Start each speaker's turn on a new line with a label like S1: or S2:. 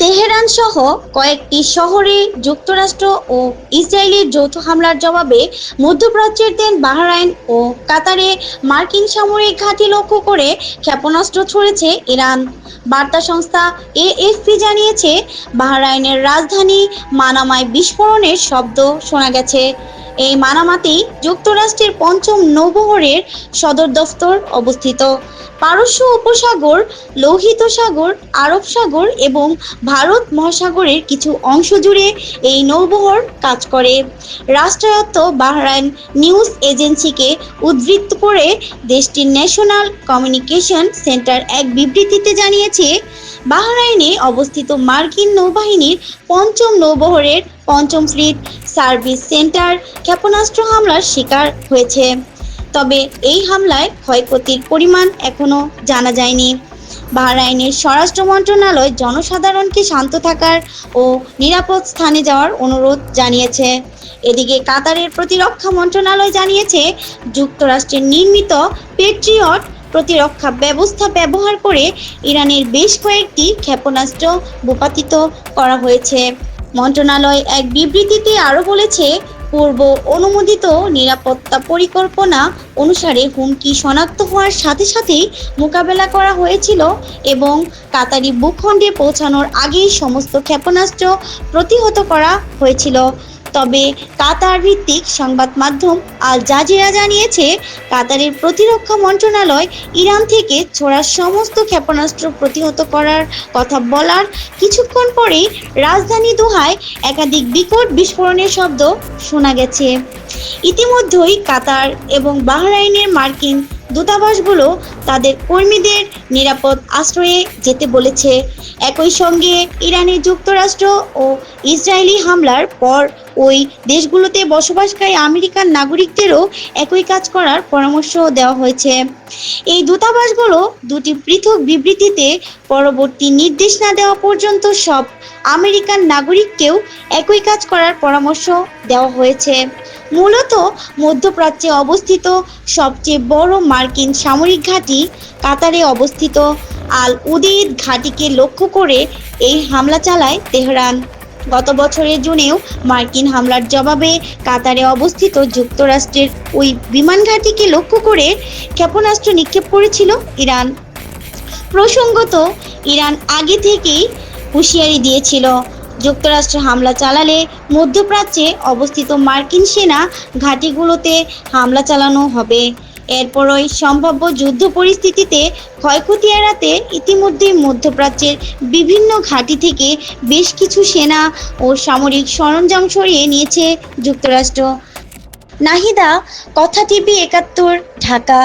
S1: Tehran সহ কয়েকটি শহরে যুক্তরাষ্ট্র ও ইসরায়েলের যৌথ হামলার জবাবে মধ্যপ্রাচ্যের দেশ বাহরাইন ও কাতারে মার্কিন সামরিক ঘাঁটি লক্ষ্য করে ক্ষেপণাস্ত্র ছুড়েছে ইরান। বার্তা সংস্থা এএফপি জানিয়েছে, বাহরাইনের রাজধানী মানামায় বিস্ফোরণের শব্দ শোনা গেছে। এই মানামাতেই যুক্তরাষ্ট্রের পঞ্চম নৌবহরের সদর দফতর অবস্থিত। পারস্য উপসাগর, লোহিত সাগর, আরব সাগর এবং ভারত মহাসাগরের কিছু অংশ জুড়ে এই নৌবহর কাজ করে। রাষ্ট্রায়ত্ত বাহরাইন নিউজ এজেন্সিকে উদ্ধৃত করে দেশটির ন্যাশনাল কমিউনিকেশন সেন্টার এক বিবৃতিতে জানিয়েছে, বাহরাইনে অবস্থিত মার্কিন নৌবাহিনীর পঞ্চম নৌবহরের পঞ্চম ফ্লিট সার্ভিস সেন্টার ক্ষেপণাস্ত্র হামলার শিকার হয়েছে। তবে এই হামলায় ক্ষয়ক্ষতির পরিমাণ এখনও জানা যায়নি। বাহরাইনের স্বরাষ্ট্র মন্ত্রণালয় জনসাধারণকে শান্ত থাকার ও নিরাপদ স্থানে যাওয়ার অনুরোধ জানিয়েছে। এদিকে কাতারের প্রতিরক্ষা মন্ত্রণালয় জানিয়েছে, যুক্তরাষ্ট্রের নির্মিত পেট্রিয়ট প্রতিরক্ষা ব্যবস্থা ব্যবহার করে ইরানের বেশ কয়েকটি ক্ষেপণাস্ত্র ভূপাতিত করা হয়েছে। মন্ত্রণালয় এক বিবৃতিতে আরও বলেছে, পূর্ব অনুমোদিত নিরাপত্তা পরিকল্পনা অনুসারে হুমকি শনাক্ত হওয়ার সাথে সাথেই মোকাবেলা করা হয়েছিল এবং কাতারি ভূখণ্ডে পৌঁছানোর আগেই সমস্ত ক্ষেপণাস্ত্র প্রতিহত করা হয়েছিল। তবে কাতার ভিত্তিক সংবাদ মাধ্যম আল জাজিরা জানিয়েছে, কাতারের প্রতিরক্ষা মন্ত্রণালয় ইরান থেকে ছোড়া সমস্ত ক্ষেপণাস্ত্র প্রতিহত করার কথা বলার কিছুক্ষণ পরেই রাজধানী দোহায় একাধিক বিকট বিস্ফোরণের শব্দ শোনা গেছে। ইতিমধ্যেই কাতার এবং বাহরাইনের মার্কিন দূতাবাসগুলো তাদের কর্মীদের নিরাপদ আশ্রয়ে যেতে বলেছে। একই সঙ্গে ইরানে যুক্তরাষ্ট্র ও ইসরায়েলি হামলার পর ওই দেশগুলোতে বসবাসকারী আমেরিকান নাগরিকদেরও একই কাজ করার পরামর্শ দেওয়া হয়েছে। এই দূতাবাসগুলো দুটি পৃথক বিবৃতিতে পরবর্তী নির্দেশ না দেওয়া পর্যন্ত সব আমেরিকান নাগরিককেও একই কাজ করার পরামর্শ দেওয়া হয়েছে। মূলত মধ্যপ্রাচ্যে অবস্থিত সবচেয়ে বড় মার্কিন সামরিক ঘাঁটি কাতারে অবস্থিত আল উদেইদ ঘাঁটিকে লক্ষ্য করে এই হামলা চালায় তেহরান। গত বছরের জুনেও মার্কিন হামলার জবাবে কাতারে অবস্থিত যুক্তরাষ্ট্রের ওই বিমান ঘাঁটিকে লক্ষ্য করে ক্ষেপণাস্ত্র নিক্ষেপ করেছিল ইরান। প্রসঙ্গত, ইরান আগে থেকেই হুঁশিয়ারি দিয়েছিল, যুক্তরাষ্ট্র হামলা চালালে মধ্যপ্রাচ্যে অবস্থিত মার্কিন সেনা ঘাঁটিগুলোতে হামলা চালানো হবে। এরপরই সম্ভাব্য যুদ্ধ পরিস্থিতিতে ক্ষয়ক্ষতি এড়াতে ইতিমধ্যেই মধ্যপ্রাচ্যের বিভিন্ন ঘাঁটি থেকে বেশ কিছু সেনা ও সামরিক সরঞ্জাম সরিয়ে নিয়েছে যুক্তরাষ্ট্র। নাহিদা, কথা টিভি ৭১, ঢাকা।